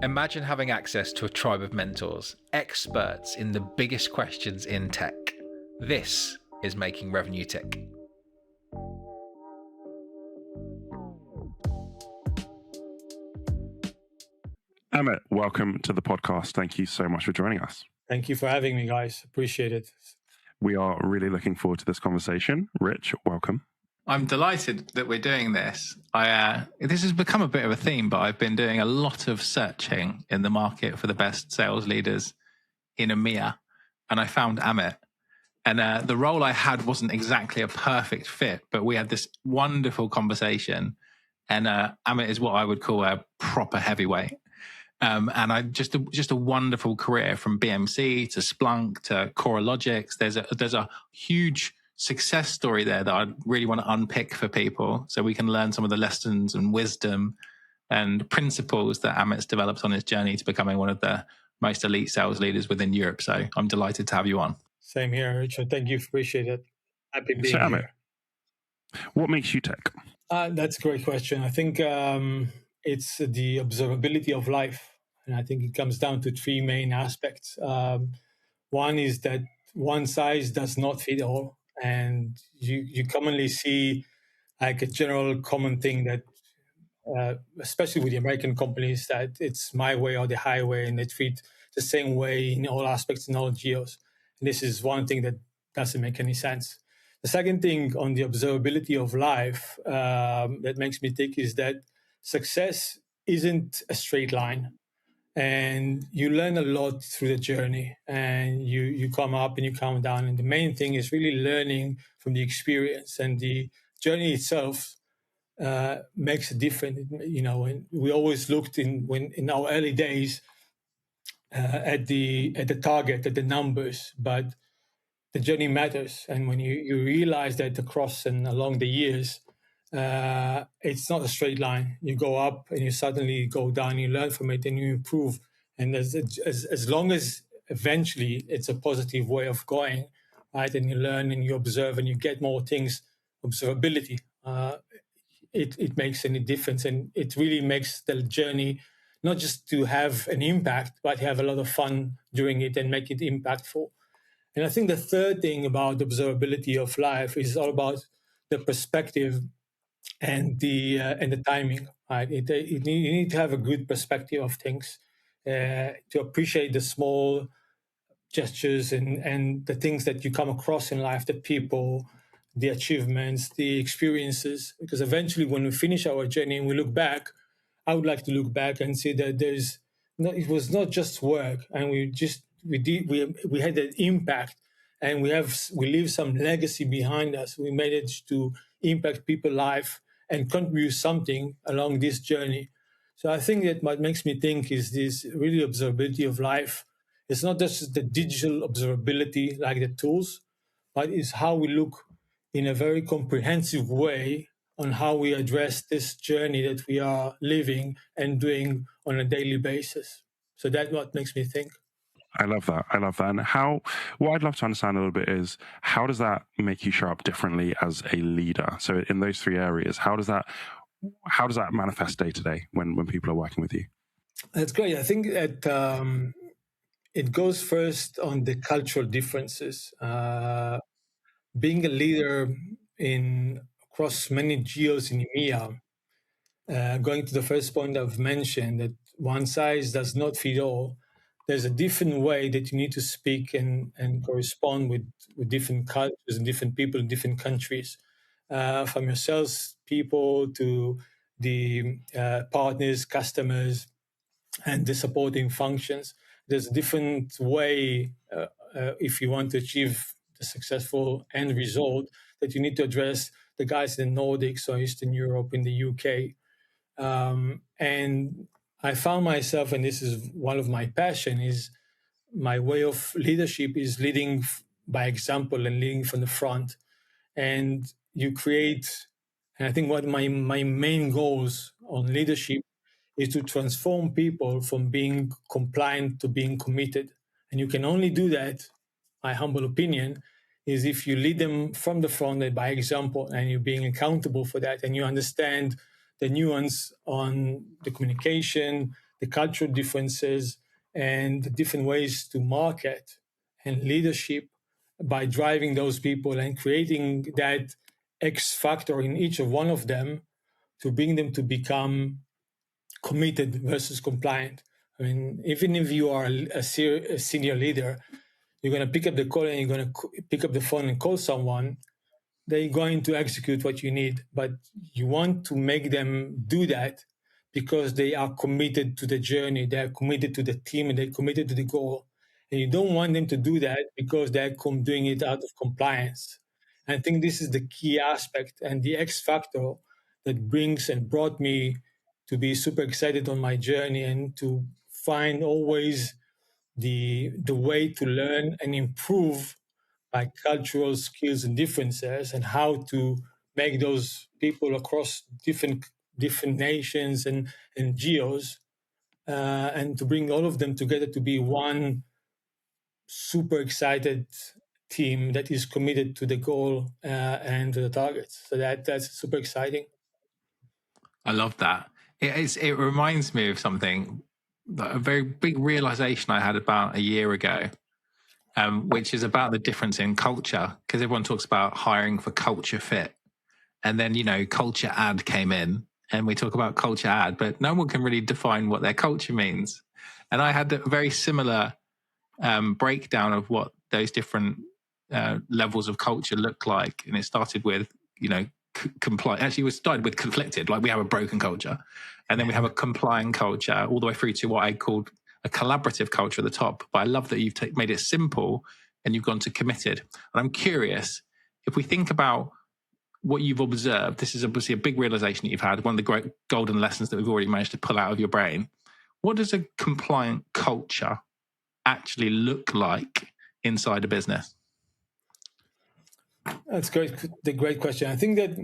Imagine having access to a tribe of mentors, experts in the biggest questions in tech. This is Making Revenue Tick. Amit, welcome to the podcast. Thank you so much for joining us. Thank you for having me, guys. Appreciate it. We are really looking forward to this conversation. Rich, welcome. I'm delighted that we're doing this. This has become a bit of a theme, but I've been doing a lot of searching in the market for the best sales leaders in EMEA, and I found Amit. And the role I had wasn't exactly a perfect fit, but we had this wonderful conversation. And Amit is what I would call a proper heavyweight. And I just a wonderful career from BMC to Splunk to Coralogix. There's a huge success story there that I really want to unpick for people so we can learn some of the lessons and wisdom and principles that Amit's developed on his journey to becoming one of the most elite sales leaders within Europe. So I'm delighted to have you on. Same here, Richard. Thank you. Appreciate it. Happy being Amit, here. what makes you tech? That's a great question. I think it's the observability of life. And I think it comes down to three main aspects. One is that one size does not fit all. And you commonly see like a general common thing that, especially with the American companies, that it's my way or the highway, and they treat the same way in all aspects in all geos. And this is one thing that doesn't make any sense. The second thing on the observability of life that makes me think is that success isn't a straight line. And you learn a lot through the journey, and you come up and you come down. And the main thing is really learning from the experience, and the journey itself makes a difference. And we always looked in our early days at the target, at the numbers, but the journey matters. And when you realize that across and along the years, it's not a straight line. You go up and you suddenly go down, you learn from it and you improve. And as long as eventually it's a positive way of going, right? And you learn and you observe and you get more things, observability, it makes any difference. And it really makes the journey not just to have an impact, but have a lot of fun doing it and make it impactful. And I think the third thing about observability of life is all about the perspective and the timing, right? You need to have a good perspective of things to appreciate the small gestures and the things that you come across in life, the people, the achievements, the experiences. Because eventually, when we finish our journey and we look back, I would like to look back and see that it was not just work, and we had an impact, and we leave some legacy behind us. We managed to impact people's life and contribute something along this journey. So I think that what makes me think is this really observability of life. It's not just the digital observability like the tools, but it's how we look in a very comprehensive way on how we address this journey that we are living and doing on a daily basis. So that's what makes me think. I love that. And what I'd love to understand a little bit is, how does that make you show up differently as a leader? So in those three areas, how does that manifest day to day when people are working with you? That's great. I think that it goes first on the cultural differences. Being a leader across many geos in EMEA, going to the first point I've mentioned, that one size does not fit all. There's a different way that you need to speak and correspond with different cultures and different people in different countries, from your sales people to the partners, customers, and the supporting functions. There's a different way if you want to achieve the successful end result that you need to address the guys in the Nordics or Eastern Europe, in the UK. And I found myself, and this is one of my passion, is my way of leadership is leading by example and leading from the front. And you create, and I think one of my main goals on leadership is to transform people from being compliant to being committed. And you can only do that, my humble opinion, is if you lead them from the front and by example, and you're being accountable for that, and you understand the nuance on the communication, the cultural differences and the different ways to market and leadership by driving those people and creating that X factor in each of one of them to bring them to become committed versus compliant. I mean, even if you are a senior leader, you're going to pick up the call and you're going to pick up the phone and call someone. They're going to execute what you need, but you want to make them do that because they are committed to the journey, they're committed to the team, and they're committed to the goal. And you don't want them to do that because they're doing it out of compliance. And I think this is the key aspect and the X factor that brings and brought me to be super excited on my journey and to find always the way to learn and improve by cultural skills and differences, and how to make those people across different nations and geos, and to bring all of them together to be one super excited team that is committed to the goal and to the targets. So that's super exciting. I love that. It reminds me of something, a very big realization I had about a year ago, which is about the difference in culture, because everyone talks about hiring for culture fit. And then, culture ad came in and we talk about culture ad, but no one can really define what their culture means. And I had a very similar breakdown of what those different levels of culture look like. And it started with, compliant. Actually, it started with conflicted, like we have a broken culture. And then we have a compliant culture all the way through to what I called a collaborative culture at the top. But I love that you've made it simple and you've gone to committed. And I'm curious, if we think about what you've observed, this is obviously a big realization that you've had, one of the great golden lessons that we've already managed to pull out of your brain. What does a compliant culture actually look like inside a business? That's great. The great question. I think that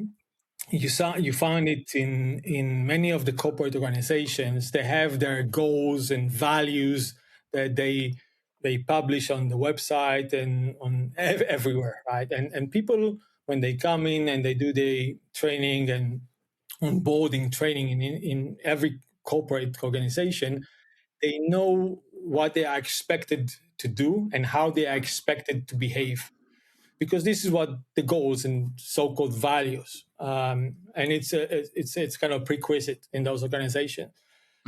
you find it in many of the corporate organizations. They have their goals and values that they publish on the website and on everywhere, right? And people, when they come in and they do the training and onboarding training in every corporate organization, they know what they are expected to do and how they are expected to behave, because this is what the goals and so-called values, and it's kind of prerequisite in those organizations.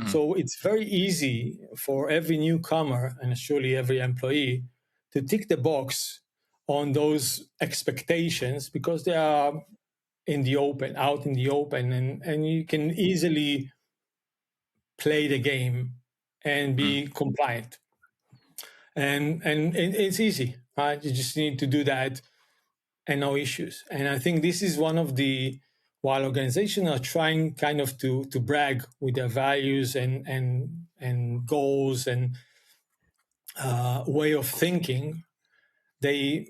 So it's very easy for every newcomer and surely every employee to tick the box on those expectations because they are in the open, out in the open, and you can easily play the game and be compliant. And it's easy, right? You just need to do that and no issues. And I think this is one of the, while organizations are trying kind of to brag with their values and goals and way of thinking, they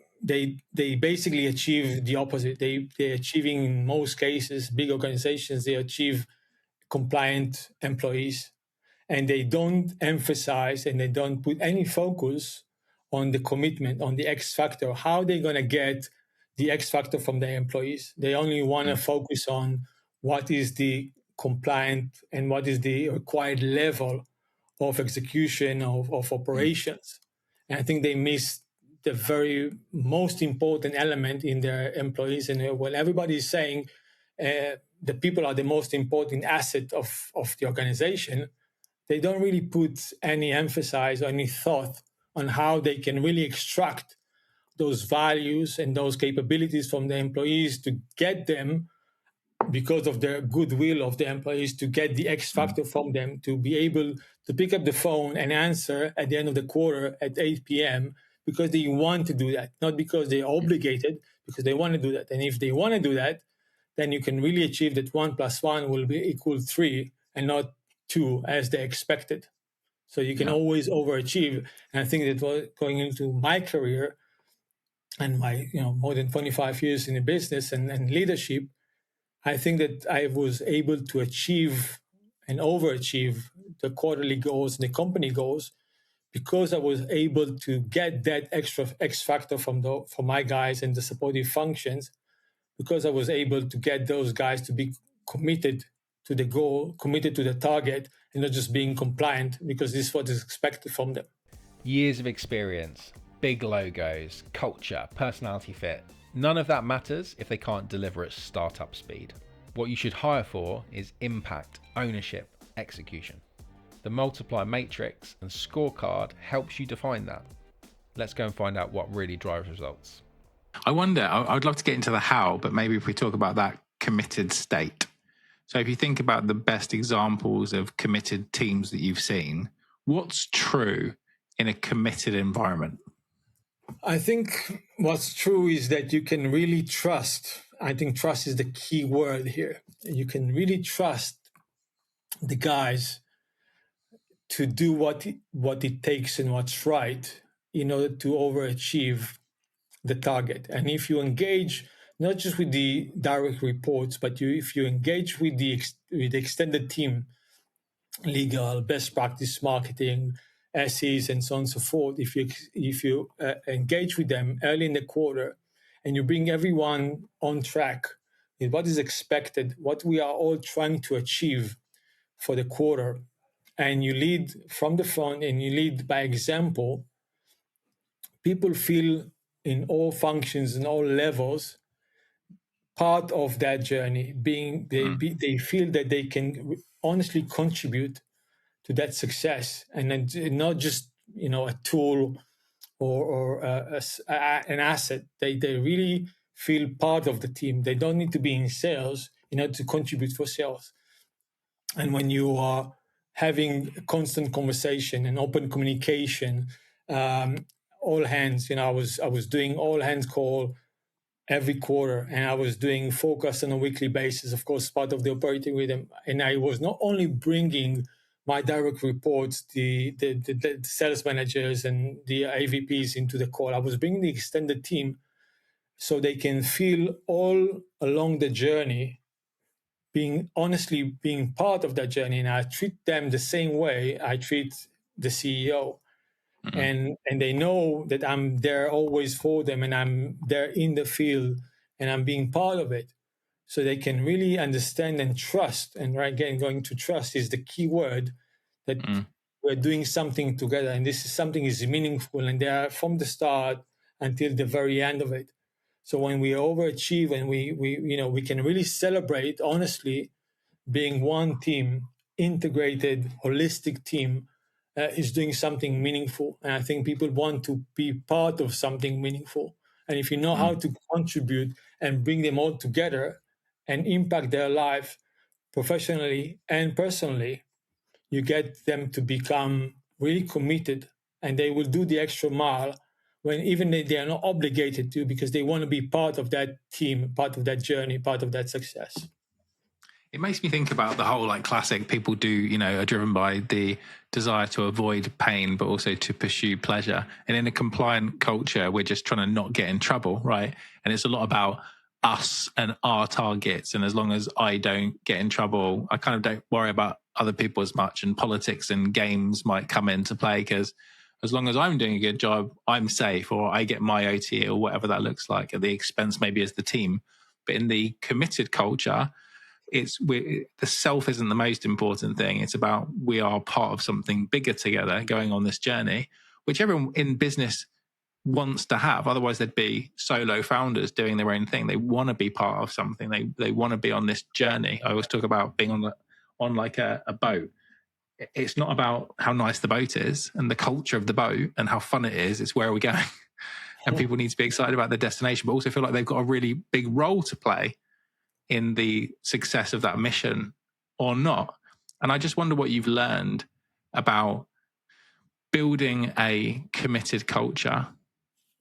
basically achieve the opposite. They're achieving, in most cases, big organizations, they achieve compliant employees, and they don't emphasize and they don't put any focus on the commitment, on the X factor, how they're going to get the X factor from their employees. They only want to focus on what is the compliant and what is the required level of execution of operations. And I think they miss the very most important element in their employees. And when everybody is saying the people are the most important asset of the organization, they don't really put any emphasis or any thought on how they can really extract those values and those capabilities from the employees to get them, because of the goodwill of the employees, to get the X factor from them, to be able to pick up the phone and answer at the end of the quarter at 8 p.m. because they want to do that, not because they're obligated, because they want to do that. And if they want to do that, then you can really achieve that 1 + 1 will be equal 3 and not 2 as they expected. So you can always overachieve. And I think that going into my career and my more than 25 years in the business and leadership, I think that I was able to achieve and overachieve the quarterly goals and the company goals because I was able to get that extra X factor from my guys and the supportive functions, because I was able to get those guys to be committed to the goal, committed to the target, and not just being compliant because this is what is expected from them. Years of experience, big logos, culture, personality fit. None of that matters if they can't deliver at startup speed. What you should hire for is impact, ownership, execution. The multiply matrix and scorecard helps you define that. Let's go and find out what really drives results. I wonder, I would love to get into the how, but maybe if we talk about that committed state. So if you think about the best examples of committed teams that you've seen, what's true in a committed environment? I think what's true is that you can really trust. I think trust is the key word here. You can really trust the guys to do what it takes and what's right in order to overachieve the target. And if you engage not just with the direct reports, but if you engage with the extended team, legal, best practice marketing, SEs, and so on and so forth, if you engage with them early in the quarter and you bring everyone on track with what is expected, what we are all trying to achieve for the quarter, and you lead from the front and you lead by example, people feel in all functions and all levels part of that journey. They feel that they can honestly contribute to that success, and then not just a tool or an asset. They really feel part of the team. They don't need to be in sales in order to contribute for sales. And when you are having a constant conversation and open communication, all hands, I was doing all hands call every quarter, and I was doing focus on a weekly basis, of course, part of the operating rhythm. And I was not only bringing my direct reports, the sales managers and the AVPs into the call, I was bringing the extended team so they can feel all along the journey being part of that journey. And I treat them the same way I treat the CEO. Mm-hmm. And they know that I'm there always for them, and I'm there in the field, and I'm being part of it. So they can really understand and trust. And right, again, going to trust is the key word, that we're doing something together, and this is something is meaningful, and they are from the start until the very end of it. So when we overachieve and we can really celebrate, honestly, being one team, integrated, holistic team, is doing something meaningful. And I think people want to be part of something meaningful. And if you know how to contribute and bring them all together and impact their life professionally and personally, you get them to become really committed, and they will do the extra mile when even they are not obligated to, because they want to be part of that team, part of that journey, part of that success. It makes me think about the whole classic people are driven by the desire to avoid pain, but also to pursue pleasure. And in a compliant culture, we're just trying to not get in trouble, right? And it's a lot about us and our targets. And as long as I don't get in trouble, I kind of don't worry about other people as much. And politics and games might come into play, because as long as I'm doing a good job, I'm safe, or I get my OT or whatever that looks like, at the expense maybe as the team. But in the committed culture, the self isn't the most important thing. It's about we are part of something bigger together, going on this journey, which everyone in business wants to have. Otherwise, they'd be solo founders doing their own thing. They want to be part of something. They want to be on this journey. I always talk about being on like a boat. It's not about how nice the boat is and the culture of the boat and how fun it is. It's where are we going? And people need to be excited about the destination, but also feel like they've got a really big role to play in the success of that mission or not. And I just wonder what you've learned about building a committed culture,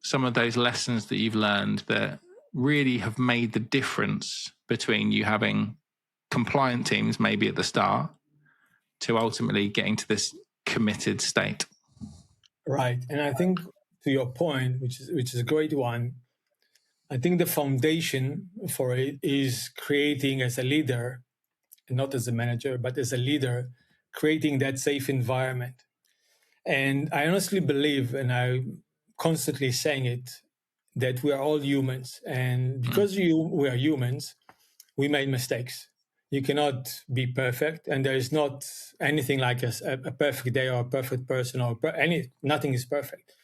some of those lessons that you've learned that really have made the difference between you having compliant teams maybe at the start to ultimately getting to this committed state. Right. And I think to your point, which is a great one, I think the foundation for it is creating, as a leader, and not as a manager, but as a leader, creating that safe environment. And I honestly believe, and I'm constantly saying it, that we are all humans. And because we are humans, we made mistakes. You cannot be perfect, and there is not anything like a perfect day or a perfect person or nothing is perfect.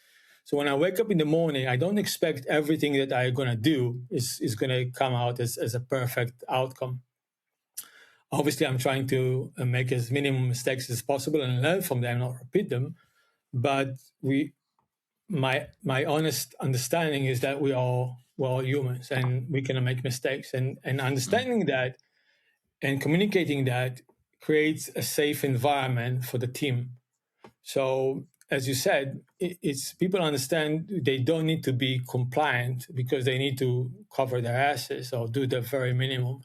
So when I wake up in the morning, I don't expect everything that I'm going to do is going to come out as a perfect outcome. Obviously, I'm trying to make as minimum mistakes as possible and learn from them, not repeat them. But my honest understanding is that we're all humans and we can make mistakes. And understanding that and communicating that creates a safe environment for the team. So, as you said, it's people understand they don't need to be compliant because they need to cover their asses or do the very minimum.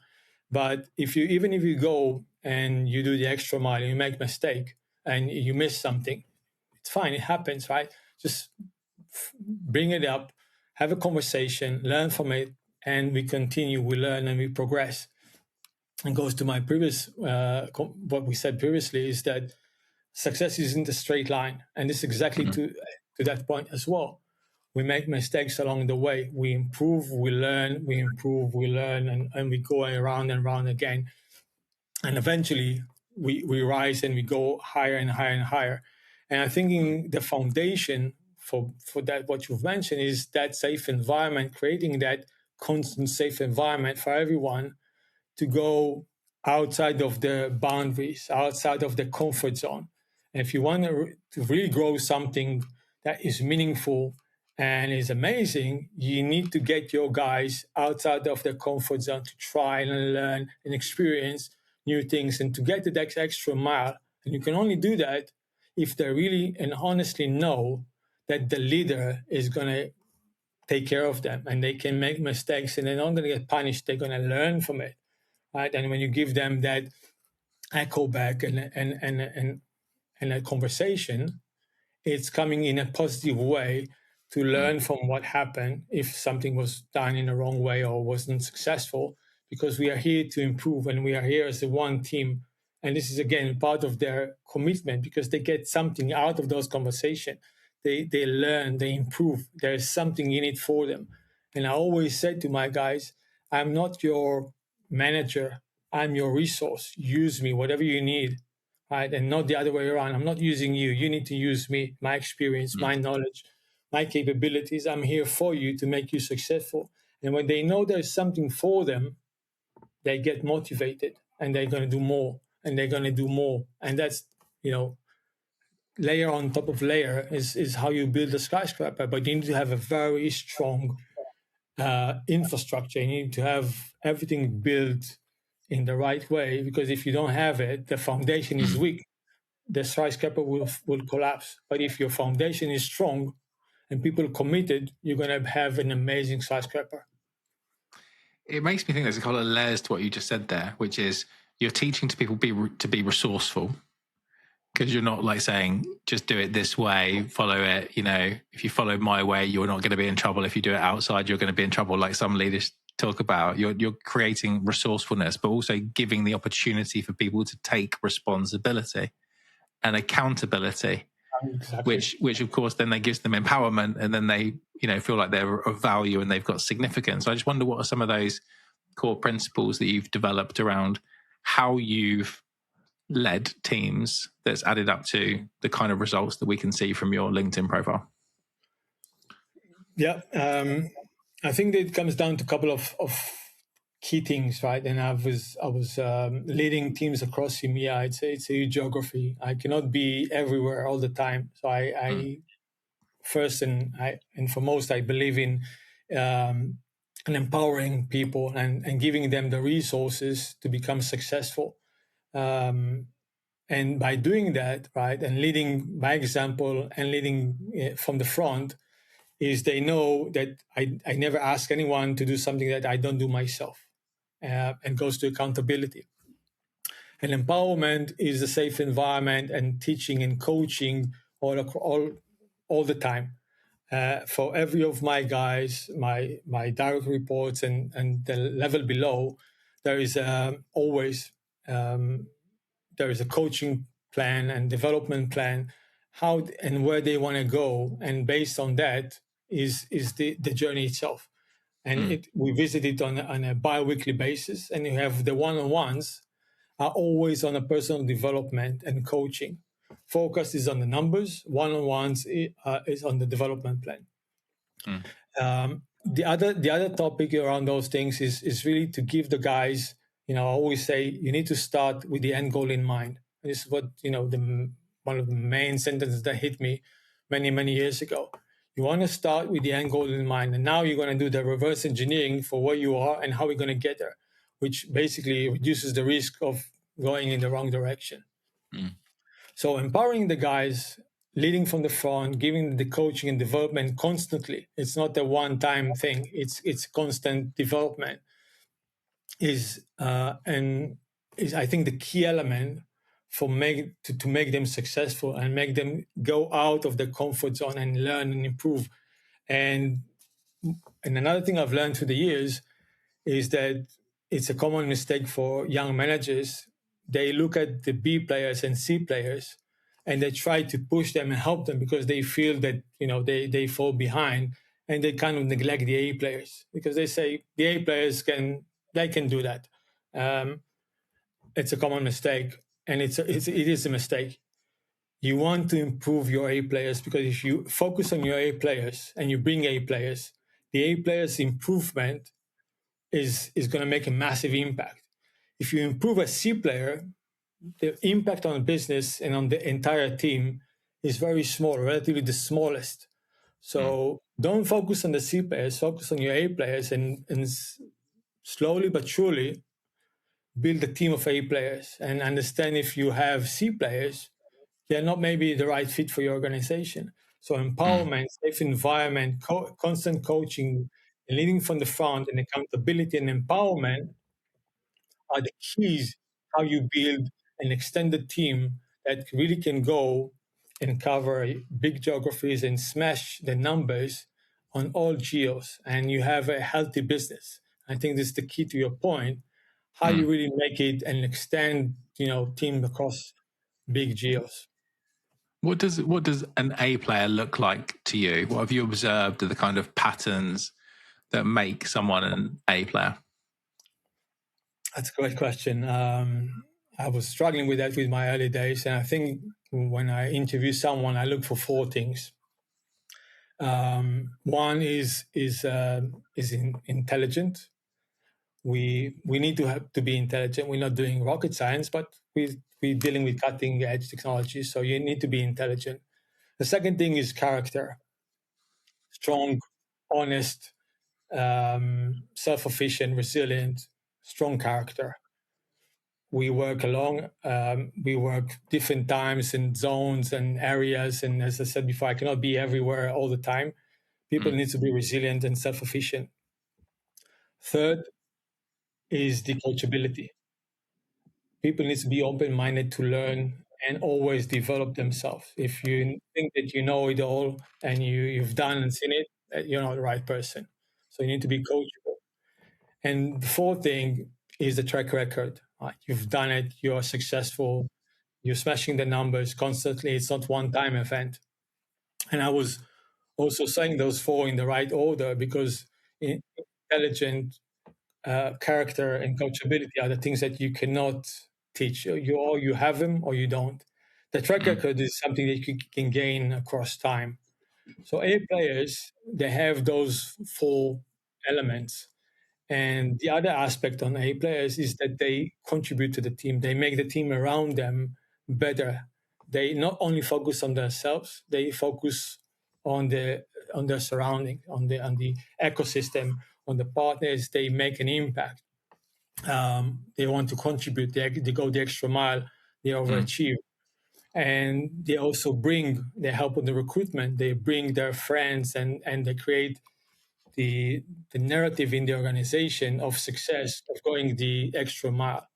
But even if you go and you do the extra mile, you make a mistake and you miss something, it's fine. It happens, right? Just bring it up, have a conversation, learn from it, and we continue. We learn and we progress. And goes to my previous what we said previously is that success isn't a straight line, and it's exactly to that point as well. We make mistakes along the way. We improve, we learn, we improve, we learn, and we go around and around again. And eventually we rise and we go higher and higher and higher. And I think the foundation for that, what you've mentioned, is that safe environment, creating that constant safe environment for everyone to go outside of their boundaries, outside of their comfort zone. And if you want to really grow something that is meaningful and is amazing, you need to get your guys outside of their comfort zone to try and learn and experience new things and to get that extra mile. And you can only do that if they really and honestly know that the leader is going to take care of them and they can make mistakes and they're not going to get punished. They're going to learn from it. Right? And when you give them that echo back and a conversation, it's coming in a positive way to learn from what happened if something was done in the wrong way or wasn't successful, because we are here to improve and we are here as a one team. And this is, again, part of their commitment because they get something out of those conversations. They learn, they improve. There's something in it for them. And I always said to my guys, I'm not your manager. I'm your resource. Use me, whatever you need, right? And not the other way around. I'm not using you. You need to use me, my experience, my knowledge, my capabilities. I'm here for you to make you successful. And when they know there's something for them, they get motivated and they're going to do more and they're going to do more. And that's, layer on top of layer is how you build a skyscraper. But you need to have a very strong infrastructure. You need to have everything built in the right way, because if you don't have it, the foundation is weak, the skyscraper will collapse. But if your foundation is strong and people committed, you're going to have an amazing skyscraper. It makes me think there's a couple of layers to what you just said there, which is you're teaching to people to be resourceful, because you're not like saying, just do it this way, follow it. If you follow my way, you're not going to be in trouble. If you do it outside, you're going to be in trouble, like some leaders talk about. You're creating resourcefulness, but also giving the opportunity for people to take responsibility and accountability, exactly. which of course then gives them empowerment, and then they feel like they're of value and they've got significance. I just wonder, what are some of those core principles that you've developed around how you've led teams that's added up to the kind of results that we can see from your LinkedIn profile? Yeah, I think that it comes down to a couple of key things, right? And I was leading teams across EMEA. It's a huge geography. I cannot be everywhere all the time. So I first and foremost, I believe in empowering people and giving them the resources to become successful. And by doing that, right, and leading by example and leading from the front, is they know that I never ask anyone to do something that I don't do myself, and goes to accountability. And empowerment is a safe environment and teaching and coaching all the time. For every of my guys, my direct reports and the level below, there is always there is a coaching plan and development plan, how and where they want to go, and based on that is the journey itself. And we visit it on a bi-weekly basis, and you have the one-on-ones are always on a personal development and coaching. Focus is on the numbers. One-on-ones is on the development plan. The other topic around those things is really to give the guys, I always say you need to start with the end goal in mind. This is what, one of the main sentences that hit me many years ago. You want to start with the end goal in mind, and now you're going to do the reverse engineering for where you are and how we're going to get there, which basically reduces the risk of going in the wrong direction. So empowering the guys, leading from the front, giving the coaching and development constantly. It's not a one-time thing. It's constant development. Is I think the key element for to make them successful and make them go out of their comfort zone and learn and improve. And another thing I've learned through the years is that it's a common mistake for young managers. They look at the B players and C players and they try to push them and help them because they feel that, they fall behind, and they kind of neglect the A players because they say the A players can do that. It's a common mistake, and it is a mistake. You want to improve your A players because if you focus on your A players and you bring A players, the A players improvement is going to make a massive impact. If you improve a C player, the impact on the business and on the entire team is very small, relatively the smallest. So don't focus on the C players, focus on your A players, and slowly but surely build a team of A players, and understand if you have C players, they're not maybe the right fit for your organization. So empowerment, safe environment, constant coaching, leading from the front, and accountability and empowerment are the keys how you build an extended team that really can go and cover big geographies and smash the numbers on all geos, and you have a healthy business. I think this is the key to your point, how you really make it and extend, team across big geos. What does an A player look like to you? What have you observed are the kind of patterns that make someone an A player? That's a great question. I was struggling with that with my early days, and I think when I interview someone, I look for four things. One is intelligent. We need to be intelligent. We're not doing rocket science, but we're dealing with cutting edge technology, so you need to be intelligent. The second thing is character. Strong, honest, self-efficient, resilient, strong character. We work we work different times and zones and areas. And as I said before, I cannot be everywhere all the time. People need to be resilient and self-efficient. Third is the coachability. People need to be open-minded to learn and always develop themselves. If you think that you know it all and you've done and seen it, you're not the right person. So you need to be coachable. And the fourth thing is the track record. You've done it, you're successful, you're smashing the numbers constantly. It's not one-time event. And I was also saying those four in the right order because intelligent, character, and coachability are the things that you cannot teach. You have them or you don't. The track record is something that you can gain across time. So A players, they have those four elements. And the other aspect on A players is that they contribute to the team. They make the team around them better. They not only focus on themselves, they focus on their surrounding, on the ecosystem, on the partners. They make an impact. They want to contribute. They go the extra mile. They overachieve. And they also they help with the recruitment. They bring their friends and they create the narrative in the organization of success, of going the extra mile.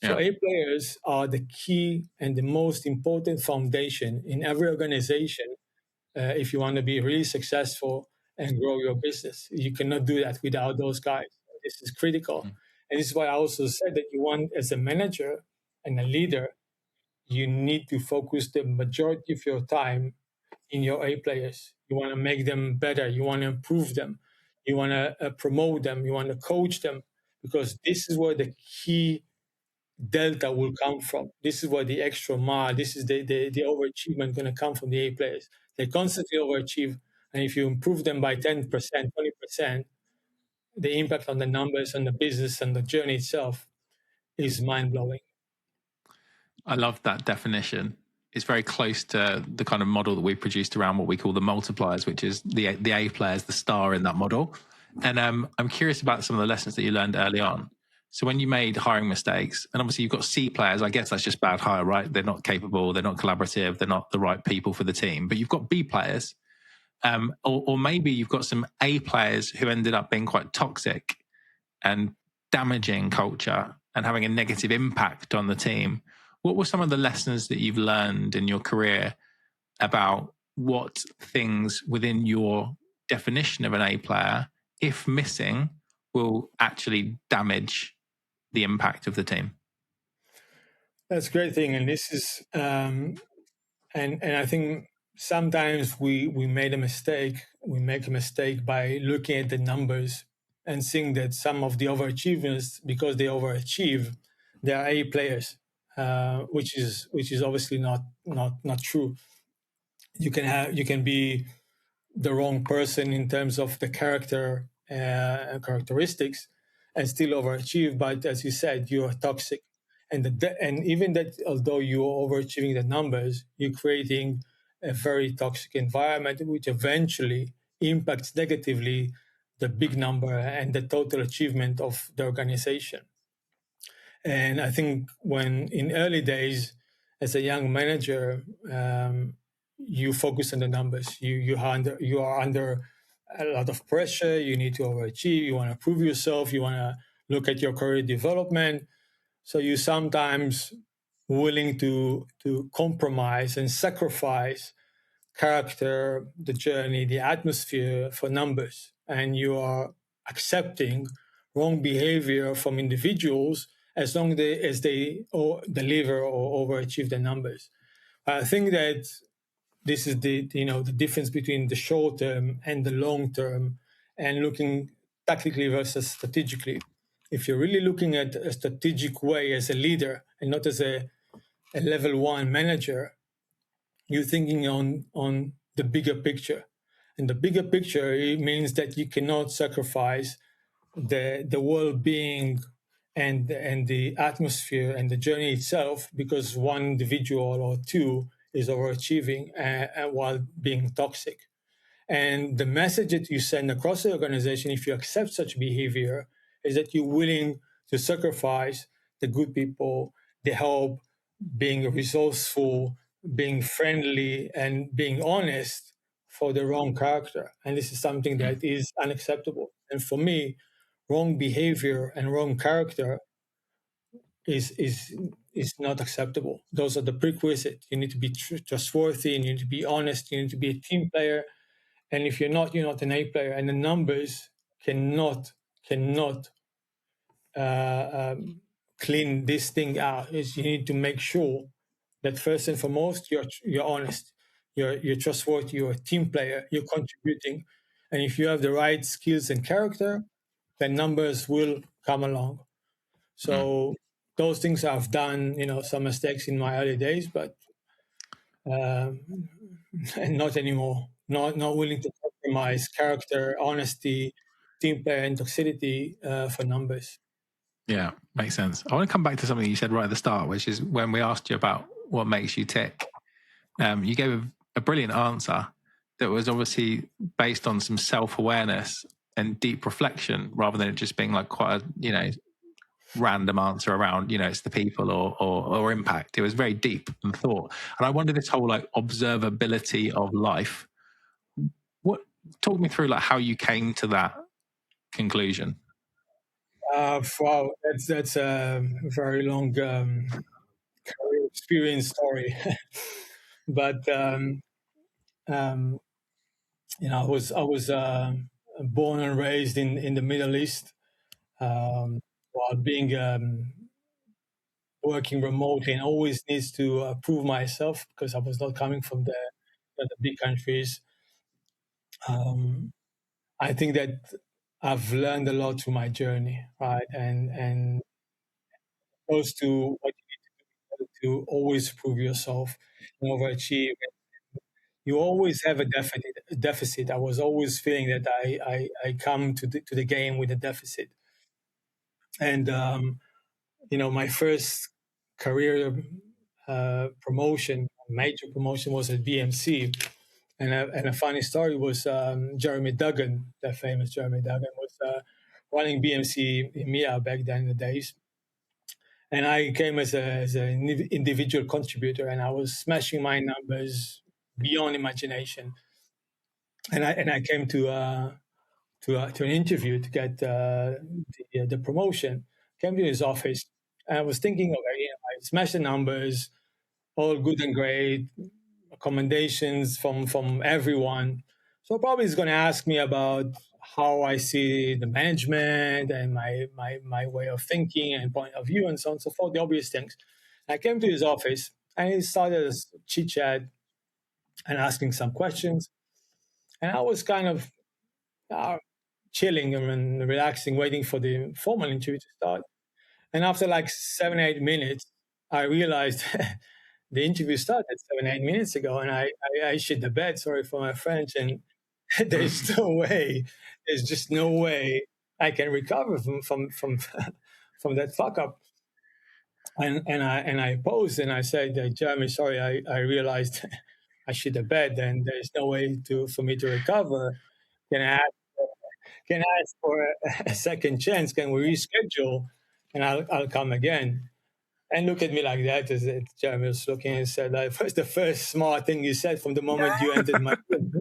So A players are the key and the most important foundation in every organization if you want to be really successful and grow your business. You cannot do that without those guys. This is critical. And this is why I also said that you want, as a manager and a leader, you need to focus the majority of your time in your A players. You want to make them better. You want to improve them. You want to promote them. You want to coach them, because this is where the delta will come from. This is where the extra mile, this is the overachievement going to come from the A players. They constantly overachieve, and if you improve them by 10%, 20%, the impact on the numbers and the business and the journey itself is mind-blowing. I love that definition. It's very close to the kind of model that we produced around what we call the multipliers, which is the A players, the star in that model. And I'm curious about some of the lessons that you learned early on. So when you made hiring mistakes, and obviously you've got C players, I guess that's just bad hire, right? They're not capable, they're not collaborative, they're not the right people for the team. But you've got B players, or maybe you've got some A players who ended up being quite toxic and damaging culture and having a negative impact on the team. What were some of the lessons that you've learned in your career about what things within your definition of an A player, if missing, will actually damage the impact of the team? That's a great thing. And this is, and I think sometimes we made a mistake. We make a mistake by looking at the numbers and seeing that some of the overachievers, because they overachieve, they are A players, which is obviously not true. You can be the wrong person in terms of the character characteristics and still overachieve. But as you said, you are toxic, and even that, although you are overachieving the numbers, you're creating a very toxic environment, which eventually impacts negatively the big number and the total achievement of the organization. And I think when in early days, as a young manager, you focus on the numbers. You are under a lot of pressure. You need to overachieve. You want to prove yourself. You want to look at your career development. So you sometimes willing to compromise and sacrifice character, the journey, the atmosphere for numbers, and you are accepting wrong behavior from individuals as long as they deliver or overachieve the numbers. I think that this is the difference between the short term and the long term, and looking tactically versus strategically. If you're really looking at a strategic way as a leader and not as a level one manager, you're thinking on the bigger picture. And the bigger picture, it means that you cannot sacrifice the well-being and the atmosphere and the journey itself because one individual or two is overachieving while being toxic. And the message that you send across the organization, if you accept such behavior, is that you're willing to sacrifice the good people, the help, being resourceful, being friendly, and being honest for the wrong character. And this is something that is unacceptable. And for me, wrong behavior and wrong character is not acceptable. Those are the prerequisites. You need to be trustworthy, you need to be honest, you need to be a team player. And if you're not an A player. And the numbers cannot clean this thing out. Is you need to make sure that first and foremost you're honest, you're trustworthy, you're a team player, you're contributing, and if you have the right skills and character, then numbers will come along. So those things I've done, some mistakes in my early days, but and not anymore. Not willing to compromise character, honesty, team player, and toxicity for numbers. Yeah, makes sense. I want to come back to something you said right at the start, which is when we asked you about what makes you tick. You gave a brilliant answer that was obviously based on some self-awareness and deep reflection, rather than it just being like quite a random answer around it's the people or impact. It was very deep and thought. And I wonder, this whole like observability of life, talk me through like how you came to that conclusion. Wow, that's a very long career experience story. But I was born and raised in the Middle East, while being working remotely, and always needs to prove myself because I was not coming from the big countries. I think that I've learned a lot through my journey, right? And goes to what you need to always prove yourself and overachieve. You always have a deficit. I was always feeling that I come to the game with a deficit. And, my first career promotion, major promotion, was at BMC. And a funny story was Jeremy Duggan, the famous Jeremy Duggan, was running BMC EMEA back then in the days. And I came as an individual contributor, and I was smashing my numbers beyond imagination. And I came to an interview to get the promotion. Came to his office, and I was thinking, okay, I smashed the numbers, all good and great, recommendations from everyone. So probably he's going to ask me about how I see the management and my way of thinking and point of view and so on and so forth, the obvious things. I came to his office and he started a chit chat and asking some questions. And I was kind of chilling and relaxing, waiting for the formal interview to start. And after like 7-8 minutes, I realized the interview started 7-8 minutes ago, and I shit the bed. Sorry for my French, and there's just no way I can recover from that fuck up. And I posed and I said, Jeremy, sorry, I realized I shit the bed, and there's no way for me to recover. Can I ask for a second chance? Can we reschedule? And I'll come again. And look at me like that as Jeremy was looking and said, "What's the first smart thing you said from the moment you entered my room?"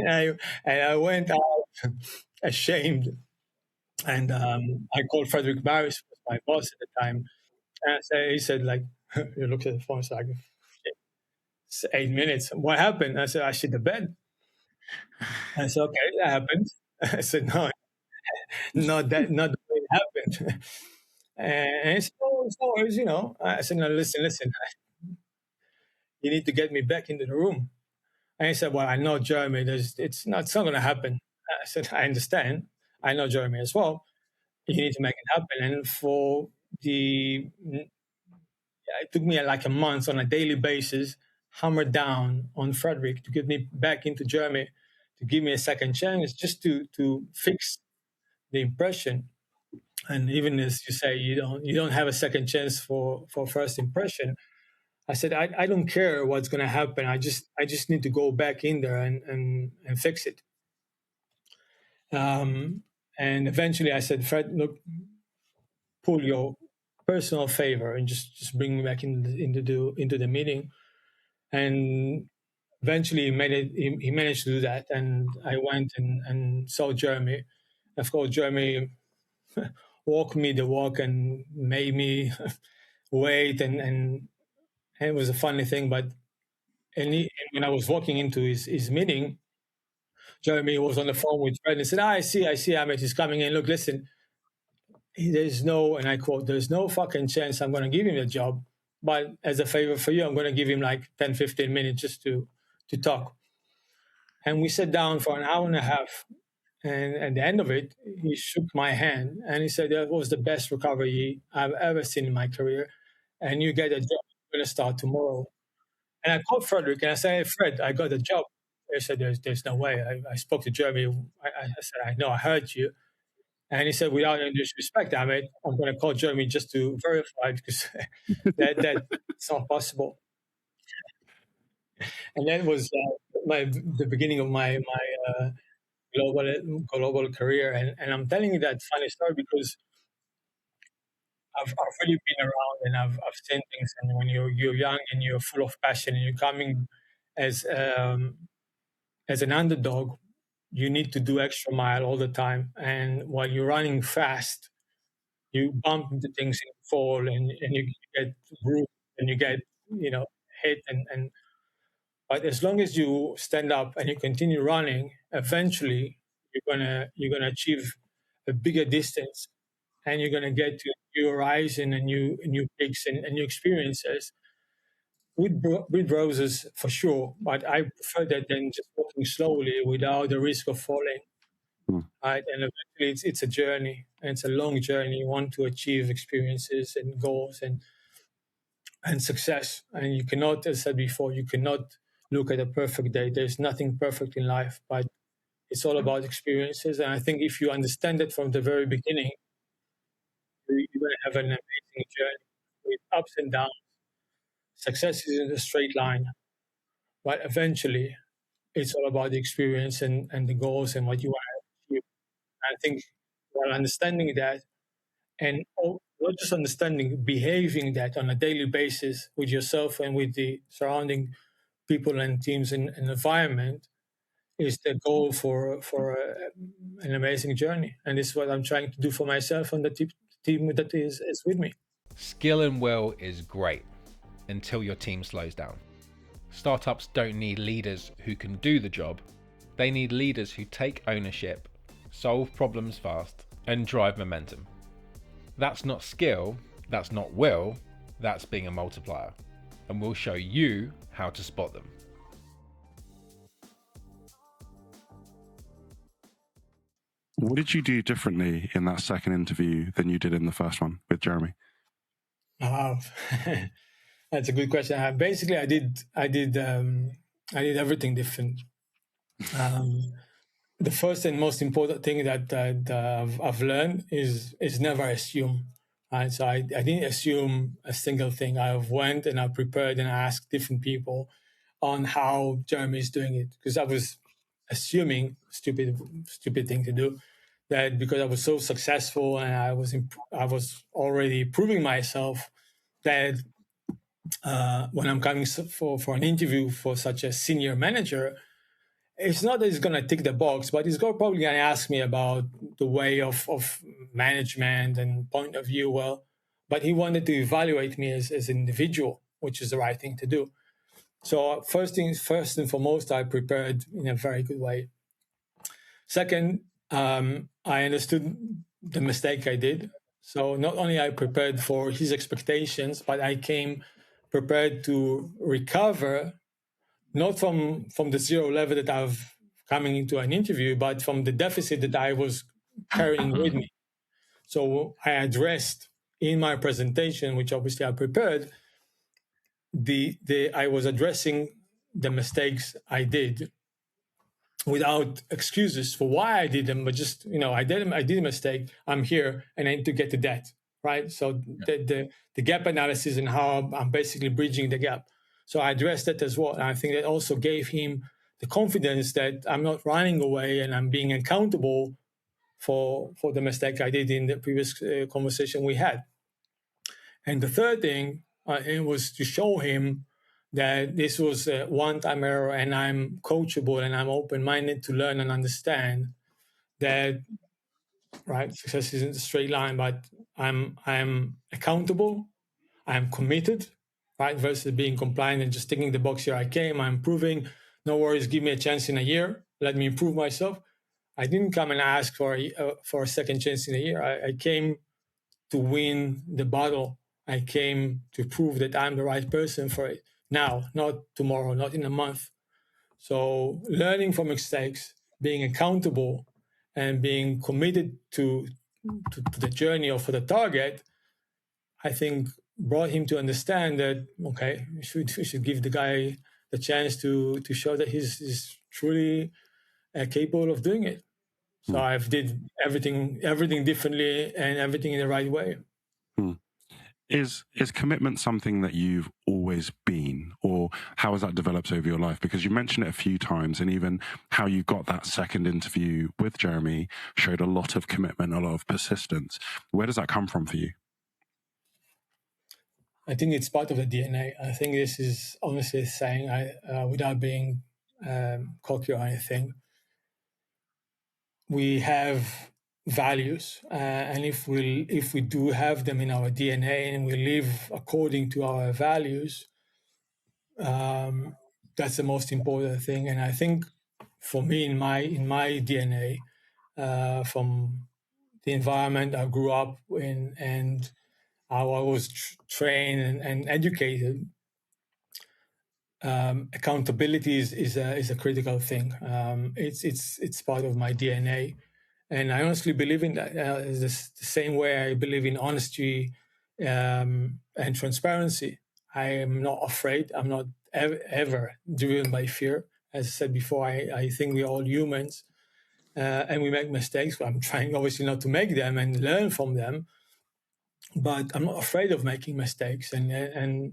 and I went out ashamed. And I called Frederick Barris, who was my boss at the time. And he said, like, he looked at the phone, it's like, 8 minutes. What happened? I said, I shit the bed. I said, okay, that happened. I said, no, not the way it happened. And he said, oh, it's no worries, I said, no, listen, you need to get me back into the room. And he said, well, I know Jeremy, it's not going to happen. I said, I understand. I know Jeremy as well. You need to make it happen. And it took me like a month on a daily basis, hammer down on Frederick to get me back into Jeremy, to give me a second chance, just to fix the impression. And even as you say, you don't have a second chance for first impression. I said, I don't care what's going to happen. I just need to go back in there and fix it. And eventually I said, Fred, look, pull your personal favor and just bring me back into the meeting. And eventually he managed to do that. And I went and saw Jeremy. Of course, Jeremy walked me the walk and made me wait. And it was a funny thing. But when I was walking into his meeting, Jeremy was on the phone with Fred and said, I see, Amit, he's coming in. Look, listen, there's no, and I quote, there's no fucking chance I'm going to give him the job. But as a favor for you, I'm going to give him like 10, 15 minutes just to talk. And we sat down for an hour and a half. And at the end of it, he shook my hand and he said, that was the best recovery I've ever seen in my career. And you get a job. You're going to start tomorrow. And I called Frederick and I said, hey, Fred, I got a job. He said, there's no way. I spoke to Jeremy. I said, I know, I heard you. And he said, without any disrespect, Amit, I'm going to call Jeremy just to verify because that's not possible. And that was the beginning of my global career. And I'm telling you that funny story because I've really been around and I've seen things. And when you're young and you're full of passion and you're coming as an underdog, you need to do extra mile all the time. And while you're running fast, you bump into things and you fall and you get bruised and you get hit and but as long as you stand up and you continue running, eventually you're gonna achieve a bigger distance and you're gonna get to new horizon and new peaks and new experiences with roses for sure. But I prefer that than just walking slowly without the risk of falling. right? And eventually it's a journey, and it's a long journey. You want to achieve experiences and goals and success. And you cannot, as I said before, you cannot look at a perfect day. There's nothing perfect in life, but it's all about experiences. And I think if you understand it from the very beginning, you're going to have an amazing journey with ups and downs. Success isn't a straight line, but eventually it's all about the experience and the goals and what you want to achieve. I think while understanding that, and not just understanding, behaving that on a daily basis with yourself and with the surrounding people and teams and environment is the goal for an amazing journey. And this is what I'm trying to do for myself and the team that is with me. Skill and will is great until your team slows down. Startups don't need leaders who can do the job. They need leaders who take ownership, solve problems fast, and drive momentum. That's not skill, that's not will, that's being a multiplier. And we'll show you how to spot them. What did you do differently in that second interview than you did in the first one with Jeremy? That's a good question. Basically, I did everything different. The first and most important thing that I've learned is never assume. Right? So I didn't assume a single thing. I went and I prepared and I asked different people on how Jeremy is doing it, because I was assuming stupid thing to do, that because I was so successful and I was already proving myself that when I'm coming for an interview for such a senior manager, it's not that he's going to tick the box, but he's probably going to ask me about the way of management and point of view. Well, but he wanted to evaluate me as an individual, which is the right thing to do. So first and foremost, I prepared in a very good way. Second, I understood the mistake I did. So not only I prepared for his expectations, but I came prepared to recover, not from the zero level that I've coming into an interview, but from the deficit that I was carrying with me. So I addressed in my presentation, which obviously I prepared, I was addressing the mistakes I did without excuses for why I did them, but just, I did a mistake. I'm here and I need to get to that, right? So the gap analysis and how I'm basically bridging the gap. So I addressed that as well. And I think that also gave him the confidence that I'm not running away and I'm being accountable for the mistake I did in the previous conversation we had. And the third thing, it was to show him that this was a one-time error and I'm coachable and I'm open-minded to learn and understand that, right, success isn't a straight line, but I'm accountable, I'm committed, right, versus being compliant and just ticking the box, here I came, I'm improving, no worries, give me a chance in a year, let me improve myself. I didn't come and ask for a second chance in a year. I came to win the battle. I came to prove that I'm the right person for it now, not tomorrow, not in a month. So learning from mistakes, being accountable, and being committed to the journey or for the target, I think brought him to understand that, okay, we should give the guy the chance to show that he's truly capable of doing it. So I've did everything differently and everything in the right way. Is commitment something that you've always been, or how has that developed over your life? Because you mentioned it a few times, and even how you got that second interview with Jeremy showed a lot of commitment, a lot of persistence. Where does that come from for you? I think it's part of the DNA. I think this is honestly saying, without being cocky or anything, we have values, and if we do have them in our DNA and we live according to our values, that's the most important thing. And I think for me, in my DNA, from the environment I grew up in and how I was trained and educated, accountability is a critical thing. It's part of my DNA. And I honestly believe in that. It's the same way I believe in honesty and transparency. I am not afraid. I'm not ever driven by fear. As I said before, I think we're all humans and we make mistakes. I'm trying obviously not to make them and learn from them, but I'm not afraid of making mistakes. And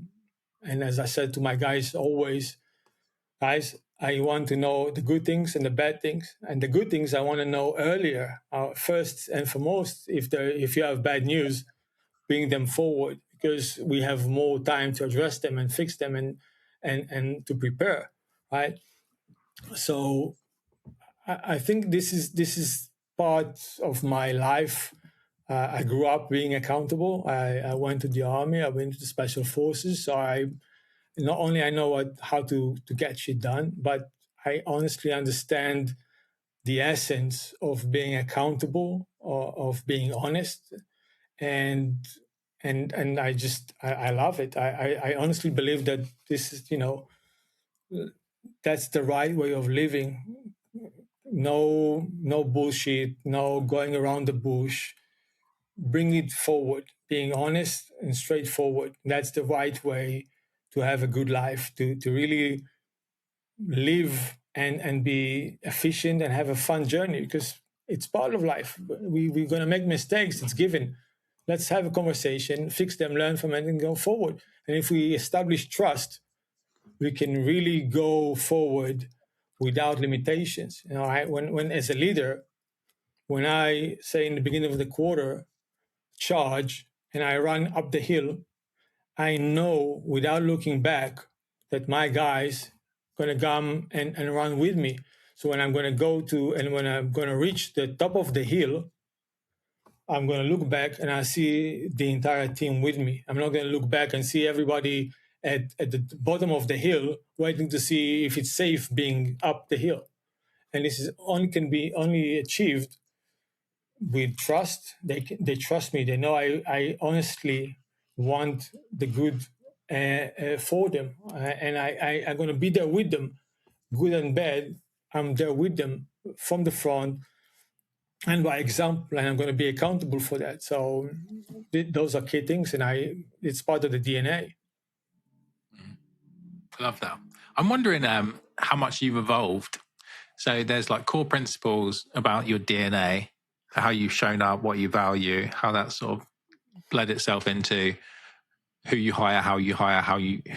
as I said to my guys always, guys, I want to know the good things and the bad things. And the good things I want to know earlier. First and foremost, if you have bad news, bring them forward, because we have more time to address them and fix them and to prepare, right? So I think this is part of my life. I grew up being accountable. I went to the army. I went to the special forces. So not only I know how to get shit done, but I honestly understand the essence of being accountable, or of being honest, and I love it. I honestly believe that this is, that's the right way of living. No bullshit, no going around the bush. Bring it forward, being honest and straightforward. That's the right way to have a good life, to really live and be efficient and have a fun journey, because it's part of life. We're going to make mistakes. It's given. Let's have a conversation, fix them, learn from it, and go forward. And if we establish trust, we can really go forward without limitations. When as a leader, when I say in the beginning of the quarter, charge, and I run up the hill, I know without looking back that my guys going to come and run with me. So when I'm going to when I'm going to reach the top of the hill, I'm going to look back and I see the entire team with me. I'm not going to look back and see everybody at the bottom of the hill waiting to see if it's safe being up the hill. And this can be only achieved with trust. They trust me. They know I honestly want the good for them, and I'm going to be there with them, good and bad. I'm there with them from the front and by example, and I'm going to be accountable for that. So those are key things, and it's part of the DNA. I love that. I'm wondering how much you've evolved. So there's like core principles about your DNA, how you've shown up, what you value, how that sort of bled itself into who you hire, who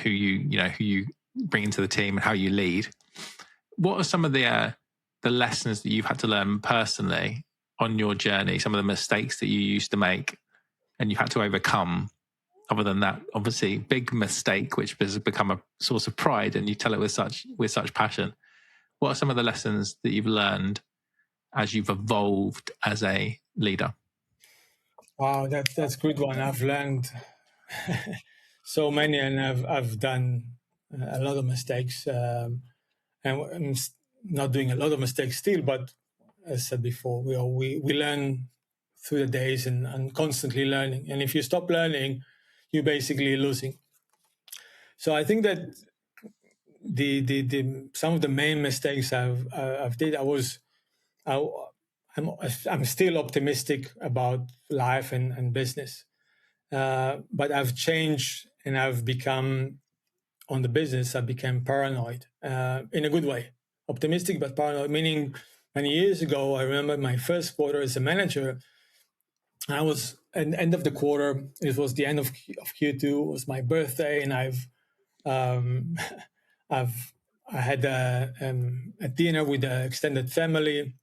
you bring into the team, and how you lead. What are some of the lessons that you've had to learn personally on your journey? Some of the mistakes that you used to make and you had to overcome. Other than that, obviously, big mistake, which has become a source of pride, and you tell it with such passion. What are some of the lessons that you've learned as you've evolved as a leader? Wow, that's a good one. I've learned so many, and I've done a lot of mistakes, and I'm not doing a lot of mistakes still. But as I said before, we learn through the days and constantly learning. And if you stop learning, you're basically losing. So I think that the some of the main mistakes I've did, I'm still optimistic about life and business, but I've changed and I've become on the business. I became paranoid in a good way, optimistic but paranoid. Meaning, many years ago, I remember my first quarter as a manager. I was at the end of the quarter. It was the end of Q2. It was my birthday, and I had a dinner with the extended family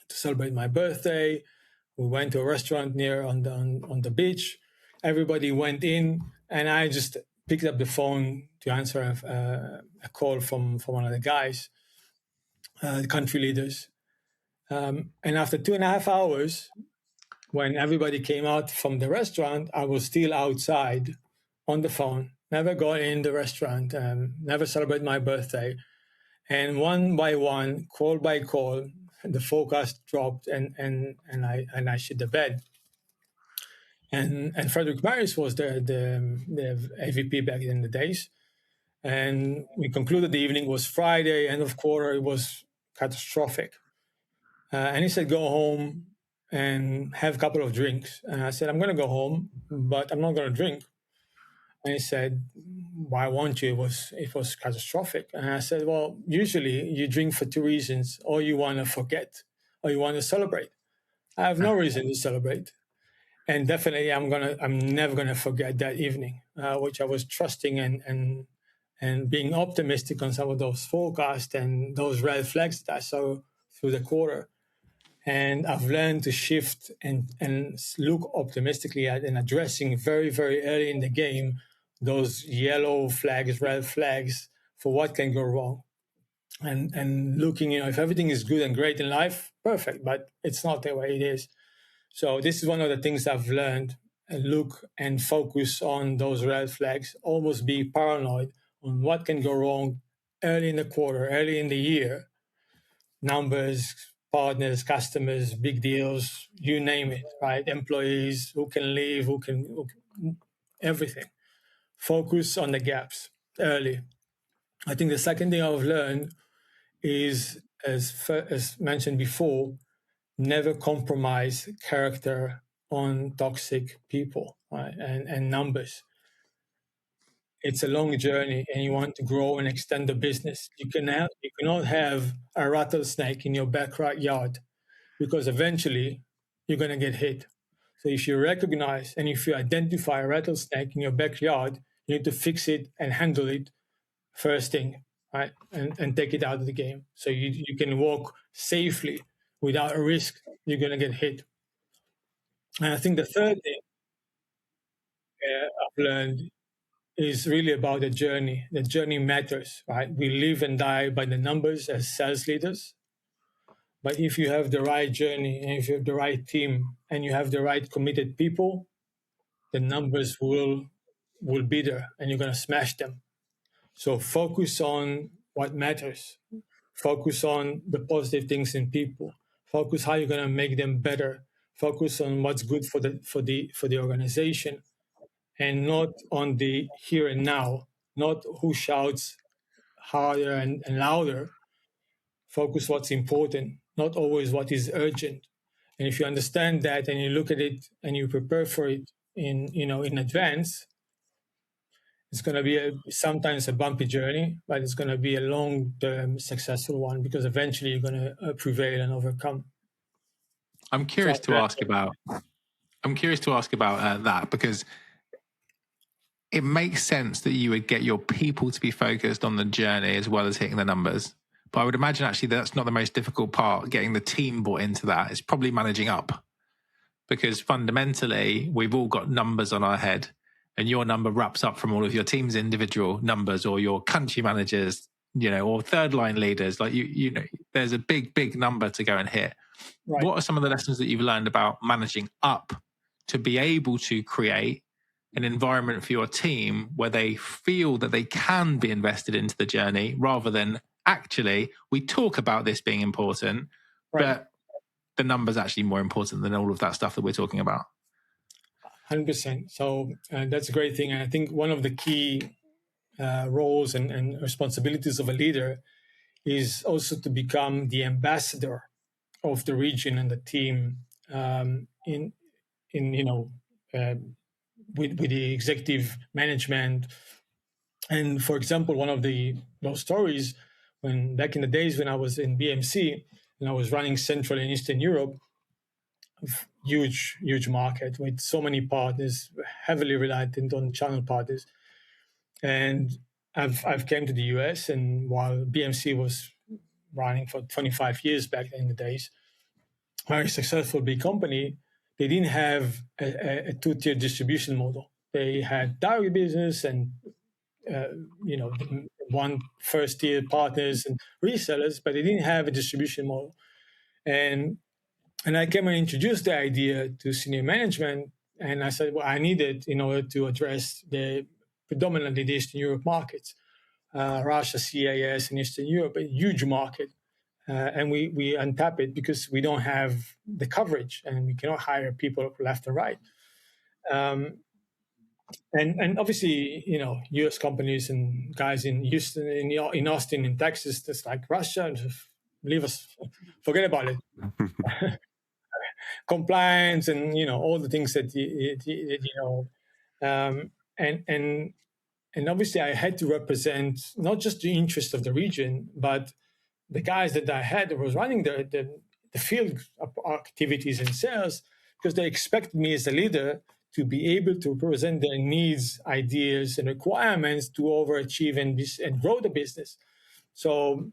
to celebrate my birthday. We went to a restaurant near on the beach. Everybody went in, and I just picked up the phone to answer a call from one of the guys, the country leaders. And after 2.5 hours, when everybody came out from the restaurant, I was still outside on the phone, never got in the restaurant, never celebrate my birthday. And one by one, call by call, the forecast dropped and I shit the bed. And Frederick Maris was the AVP back in the days. And we concluded the evening was Friday, end of quarter. It was catastrophic. And he said, go home and have a couple of drinks. And I said, I'm going to go home, but I'm not going to drink. And he said, why won't you? It was catastrophic. And I said, well, usually you drink for two reasons, or you want to forget, or you want to celebrate. I have no reason to celebrate. And definitely I'm never gonna forget that evening, which I was trusting and being optimistic on some of those forecasts and those red flags that I saw through the quarter. And I've learned to shift and look optimistically at and addressing very, very early in the game those yellow flags, red flags for what can go wrong. And looking, if everything is good and great in life, perfect, but it's not the way it is. So this is one of the things I've learned. Look and focus on those red flags, almost be paranoid on what can go wrong early in the quarter, early in the year. Numbers, partners, customers, big deals, you name it, right? Employees, who can leave, who can everything. Focus on the gaps early. I think the second thing I've learned is, as mentioned before, never compromise character on toxic people, right? And numbers. It's a long journey, and you want to grow and extend the business. You cannot have a rattlesnake in your backyard, because eventually you're going to get hit. So if you recognize and if you identify a rattlesnake in your backyard, you need to fix it and handle it first thing, right? And take it out of the game. So you can walk safely without a risk you're going to get hit. And I think the third thing I've learned is really about the journey. The journey matters, right? We live and die by the numbers as sales leaders. But if you have the right journey and if you have the right team and you have the right committed people, the numbers will be there and you're going to smash them. So focus on what matters. Focus on the positive things in people. Focus how you're going to make them better. Focus on what's good for the organization, and not on the here and now, not who shouts harder and louder. Focus what's important, not always what is urgent. And if you understand that and you look at it and you prepare for it in advance, it's going to be sometimes a bumpy journey, but it's going to be a long-term successful one, because eventually you're going to prevail and overcome. I'm curious to ask about that, because it makes sense that you would get your people to be focused on the journey as well as hitting the numbers. But I would imagine actually that's not the most difficult part. Getting the team bought into that is probably managing up, because fundamentally we've all got numbers on our head, and your number wraps up from all of your team's individual numbers, or your country managers, or third line leaders. Like there's a big number to go and hit. Right. What are some of the lessons that you've learned about managing up to be able to create an environment for your team where they feel that they can be invested into the journey, rather than actually we talk about this being important, right, but the number's actually more important than all of that stuff that we're talking about? 100%. So that's a great thing. And I think one of the key roles and responsibilities of a leader is also to become the ambassador of the region and the team with the executive management. And for example, one of those stories, when back in the days when I was in BMC and I was running Central and Eastern Europe, huge market with so many partners, heavily reliant on channel partners. And I've came to the US, and while BMC was running for 25 years back in the days, very successful big company, they didn't have a two-tier distribution model. They had direct business and one first-tier partners and resellers, but they didn't have a distribution model. And I came and introduced the idea to senior management, and I said, well, I need it in order to address predominantly the Eastern Europe markets, Russia, CIS, and Eastern Europe, a huge market. And we untap it because we don't have the coverage and we cannot hire people left and right. And obviously, U.S. companies and guys in Houston, in Austin, in Texas, that's like Russia, leave us, forget about it. Compliance and all the things that and obviously I had to represent not just the interest of the region, but the guys that I had that was running the field activities and sales, because they expected me as a leader to be able to present their needs, ideas, and requirements to overachieve and grow the business. So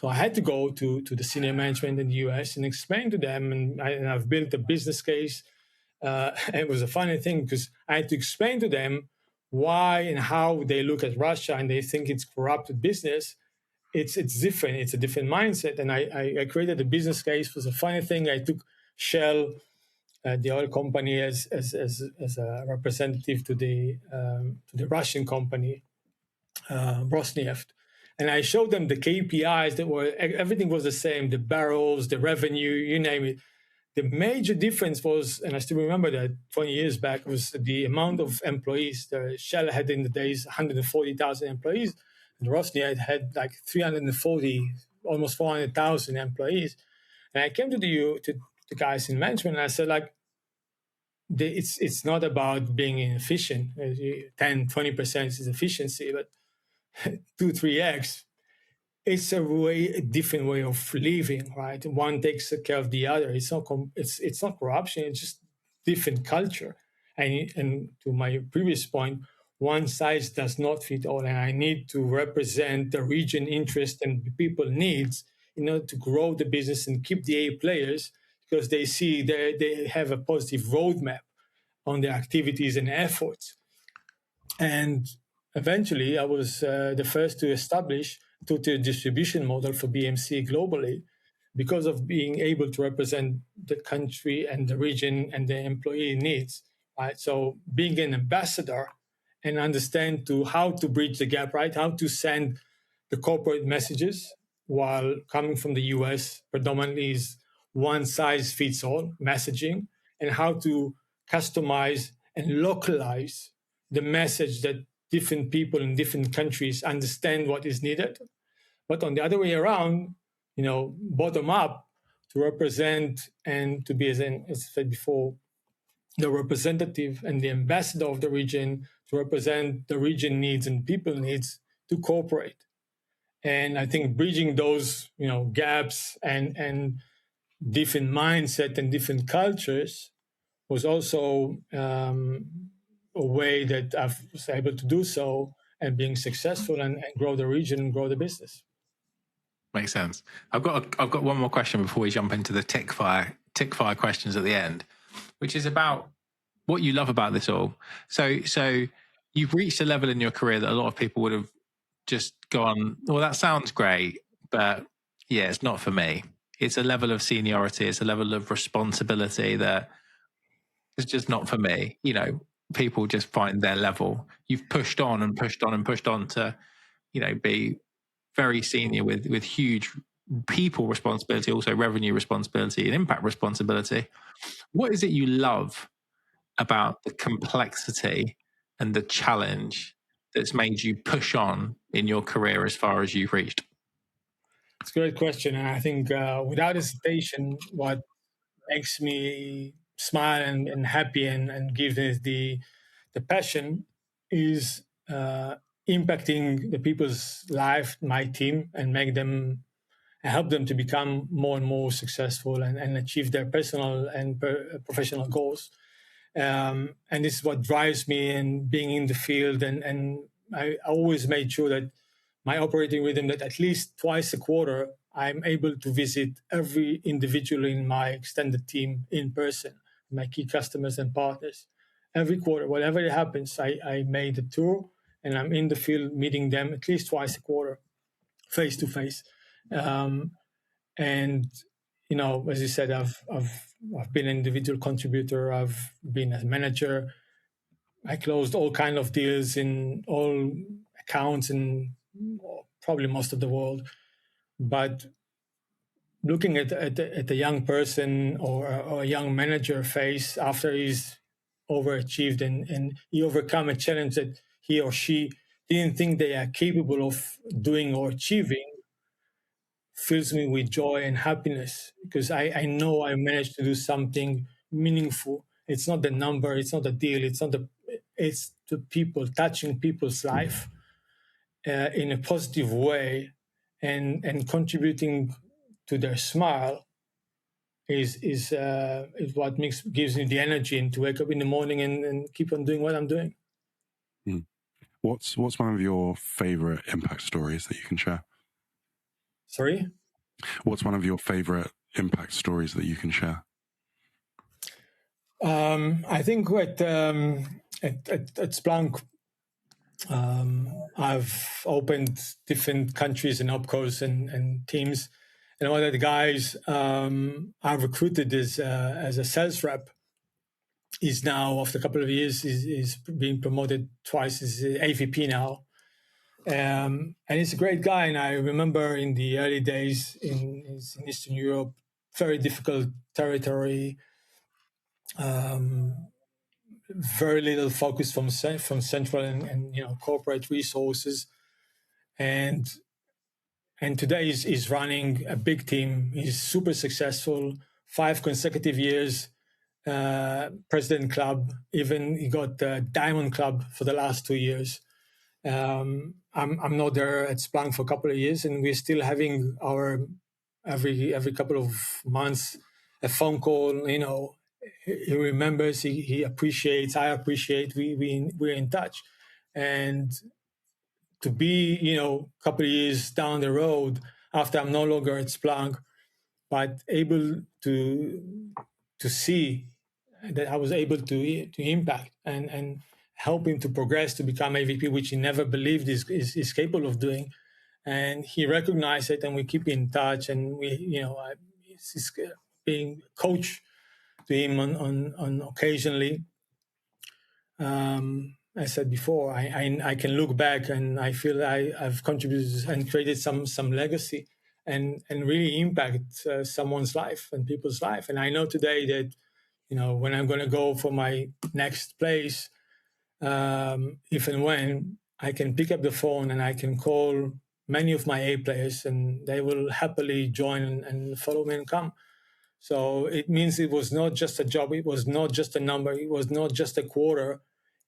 I had to go to the senior management in the US and explain to them, and I've built a business case. It was a funny thing because I had to explain to them why and how they look at Russia and they think it's corrupted business. It's different. It's a different mindset. And I created a business case. It was a funny thing. I took Shell, the oil company, as a representative to the Russian company, Rosneft. And I showed them the KPIs that were, everything was the same, the barrels, the revenue, you name it. The major difference was, and I still remember that 20 years back, was the amount of employees. The Shell had in the days 140,000 employees, and Rosneft had like 340, almost 400,000 employees. And I came to the guys in management and I said, like, it's not about being inefficient. 10, 20% is efficiency, but 2-3x, it's a different way of living, right? One takes care of the other. It's not corruption. It's just different culture. And to my previous point, one size does not fit all, and I need to represent the region interest and people needs in order to grow the business and keep the A players, because they see they have a positive roadmap on their activities and efforts. And eventually, I was the first to establish two-tier distribution model for BMC globally, because of being able to represent the country and the region and the employee needs. Right. So being an ambassador and understand how to bridge the gap, right? How to send the corporate messages while coming from the US predominantly is one size fits all messaging, and how to customize and localize the message that different people in different countries understand what is needed. But on the other way around, bottom up, to represent and to be, as I said before, the representative and the ambassador of the region, to represent the region needs and people needs, to cooperate. And I think bridging those, gaps and different mindset and different cultures was also a way that I was able to do so and being successful and grow the region and grow the business. Makes sense. I've got one more question before we jump into the tick fire questions at the end, which is about what you love about this all. So you've reached a level in your career that a lot of people would have just gone, well, that sounds great, but yeah, it's not for me. It's a level of seniority, it's a level of responsibility that is just not for me. People just find their level. You've pushed on and pushed on and pushed on to, be very senior with huge people responsibility, also revenue responsibility and impact responsibility. What is it you love about the complexity and the challenge that's made you push on in your career as far as you've reached? It's a great question. And I think without hesitation, what makes me smile and happy and give the passion is impacting the people's life, my team, and help them to become more and more successful and achieve their personal and professional goals. And this is what drives me in being in the field. And I always made sure that my operating rhythm, that at least twice a quarter, I'm able to visit every individual in my extended team in person, my key customers and partners. Every quarter, whatever it happens, I made a tour and I'm in the field meeting them at least twice a quarter, face to face. And as you said, I've been an individual contributor. I've been a manager. I closed all kind of deals in all accounts in probably most of the world. But looking at a young person or a young manager face after he's overachieved and he overcome a challenge that he or she didn't think they are capable of doing or achieving, fills me with joy and happiness, because I know I managed to do something meaningful. It's not the number, it's not the deal, it's the people, touching people's life in a positive way, and contributing to their smile is what gives me the energy and to wake up in the morning and keep on doing what I'm doing. What's one of your favorite impact stories that you can share? Sorry? What's one of your favorite impact stories that you can share? I think at Splunk, I've opened different countries and opcos and teams, and one of the guys I've recruited as a sales rep is now, after a couple of years, is being promoted twice as AVP now. And he's a great guy. And I remember in the early days in Eastern Europe, very difficult territory, very little focus from central and corporate resources. And today he's running a big team. He's super successful, 5 consecutive years. President Club, even he got Diamond Club for the last 2 years. I'm not there at Splunk for a couple of years, and we're still having our every couple of months a phone call. He remembers, he appreciates, I appreciate. We're in touch, and to be a couple of years down the road after I'm no longer at Splunk, but able to see that I was able to impact and help him to progress to become AVP, which he never believed is capable of doing. And he recognized it, and we keep in touch. And he's being coach to him on occasionally. I said before, I can look back and I feel I've contributed and created some legacy and really impact someone's life and people's life. And I know today that when I'm going to go for my next place, if and when, I can pick up the phone and I can call many of my A players, and they will happily join and follow me and come. So it means it was not just a job. It was not just a number. It was not just a quarter.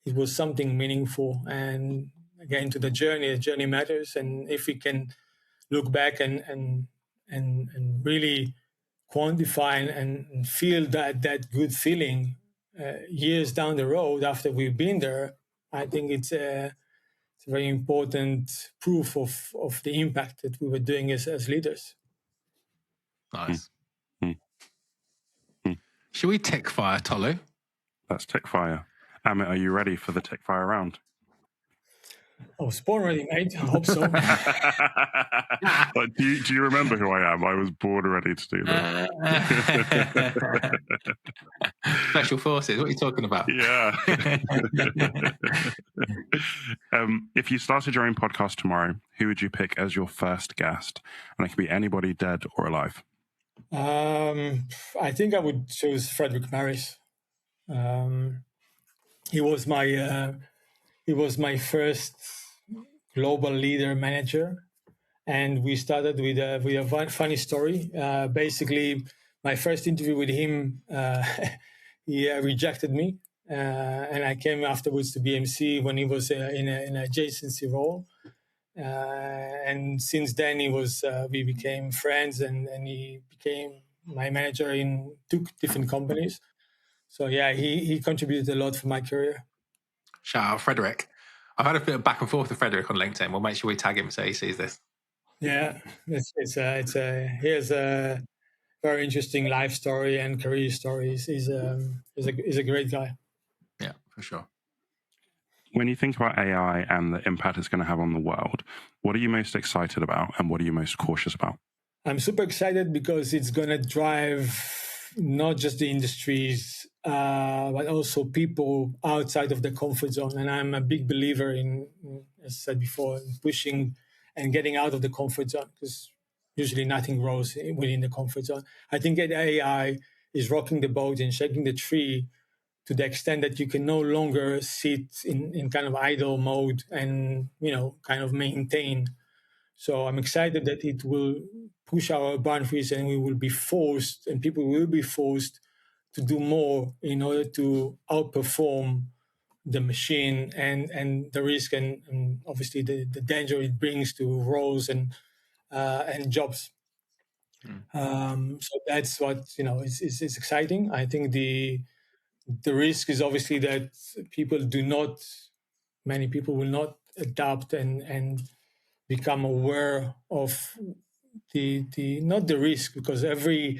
It was something meaningful. And again, to the journey matters. And if we can look back and really quantify and feel that good feeling years down the road after we've been there, I think it's a very important proof of the impact that we were doing as leaders. Nice. Should we tick fire, Tolu? Let's tick fire. Amit, are you ready for the tick fire round? I was born ready, mate. I hope so. do you remember who I am? I was born ready to do that. Special Forces, what are you talking about? Yeah. If you started your own podcast tomorrow, who would you pick as your first guest? And it could be anybody dead or alive. I think I would choose Frederick Maris. He was my first global leader manager, and we started with a funny story. Basically, my first interview with him, he rejected me, and I came afterwards to BMC when he was in an adjacency role. And since then, we became friends, and he became my manager in 2 different companies. So yeah, he contributed a lot for my career. Shout out Frederick. I've had a bit of back and forth with Frederick on LinkedIn. We'll make sure we tag him so he sees this. Yeah, he has a very interesting life story and career stories. He's a great guy. Yeah, for sure. When you think about AI and the impact it's going to have on the world, what are you most excited about and what are you most cautious about? I'm super excited because it's going to drive not just the industries, but also people outside of the comfort zone. And I'm a big believer in, as I said before, in pushing and getting out of the comfort zone, because usually nothing grows within the comfort zone. I think that AI is rocking the boat and shaking the tree to the extent that you can no longer sit in kind of idle mode and, kind of maintain. So I'm excited that it will push our boundaries, and we will be forced, and people will be forced to do more in order to outperform the machine and the risk and obviously the danger it brings to roles and jobs. So that's what is exciting. I think the risk is obviously that many people will not adapt and become aware of the not the risk, because every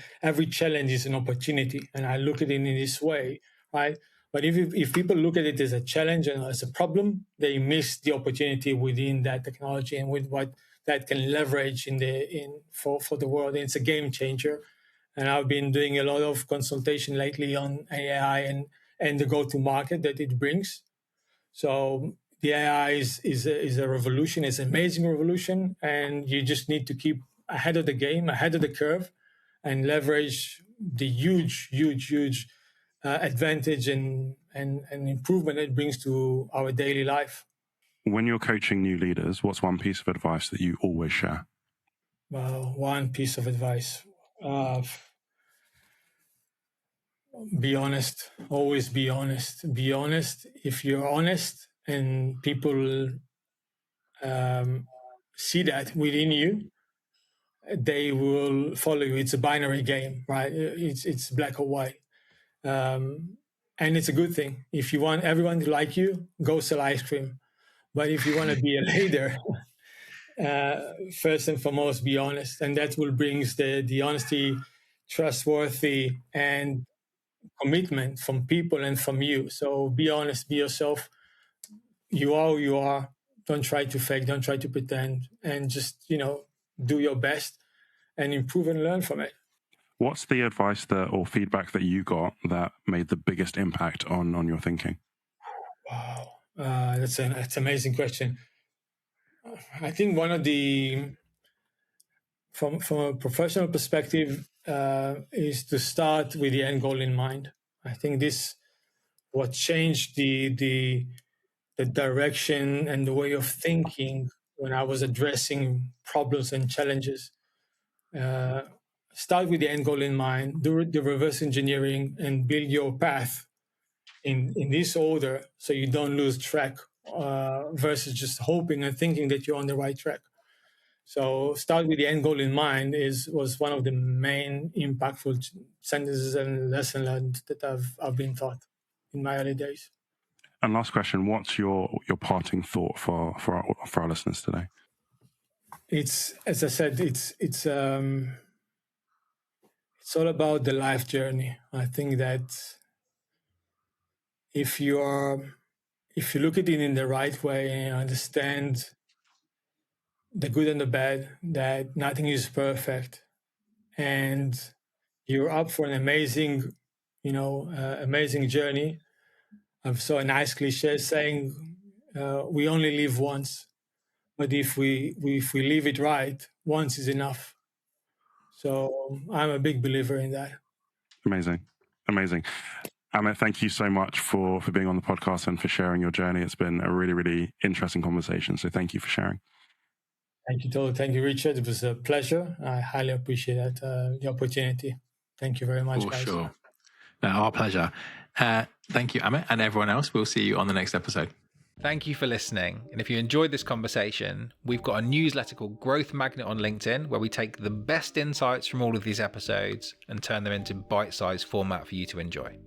challenge is an opportunity, and I look at it in this way, right? But if people look at it as a challenge and as a problem, they miss the opportunity within that technology and with what that can leverage for the world. And it's a game changer. And I've been doing a lot of consultation lately on AI and the go-to-market that it brings. So the AI is a revolution. It's an amazing revolution, and you just need to keep ahead of the game, ahead of the curve, and leverage the huge advantage and improvement it brings to our daily life. When you're coaching new leaders, what's one piece of advice that you always share? Well, one piece of advice. Be honest. Always be honest. Be honest. If you're honest and people see that within you, they will follow you. It's a binary game, right? It's black or white. And it's a good thing. If you want everyone to like you, go sell ice cream. But if you want to be a leader, first and foremost, be honest. And that will bring the honesty, trustworthy, and commitment from people and from you. So be honest, be yourself. You are who you are. Don't try to fake, don't try to pretend, and just, do your best and improve and learn from it. What's the advice or feedback that you got that made the biggest impact on your thinking? Wow, that's an amazing question. I think one of from a professional perspective, is to start with the end goal in mind. I think what changed the direction and the way of thinking when I was addressing problems and challenges. Start with the end goal in mind, do the reverse engineering, and build your path in this order so you don't lose track, versus just hoping and thinking that you're on the right track. So start with the end goal in mind was one of the main impactful sentences and lesson learned that I've been taught in my early days. And last question, what's your parting thought for our listeners today? It's, as I said, it's all about the life journey. I think that if you look at it in the right way and understand the good and the bad, that nothing is perfect, and you're up for an amazing, amazing journey. I saw a nice cliche saying, "We only live once, but if we live it right, once is enough." So I'm a big believer in that. Amazing. Amit, thank you so much for being on the podcast and for sharing your journey. It's been a really, really interesting conversation. So thank you for sharing. Thank you, Todd. Thank you, Richard. It was a pleasure. I highly appreciate the opportunity. Thank you very much, guys. Sure. No, our pleasure. Thank you, Amit, and everyone else. We'll see you on the next episode. Thank you for listening. And if you enjoyed this conversation, we've got a newsletter called Growth Magnet on LinkedIn, where we take the best insights from all of these episodes and turn them into bite-sized format for you to enjoy.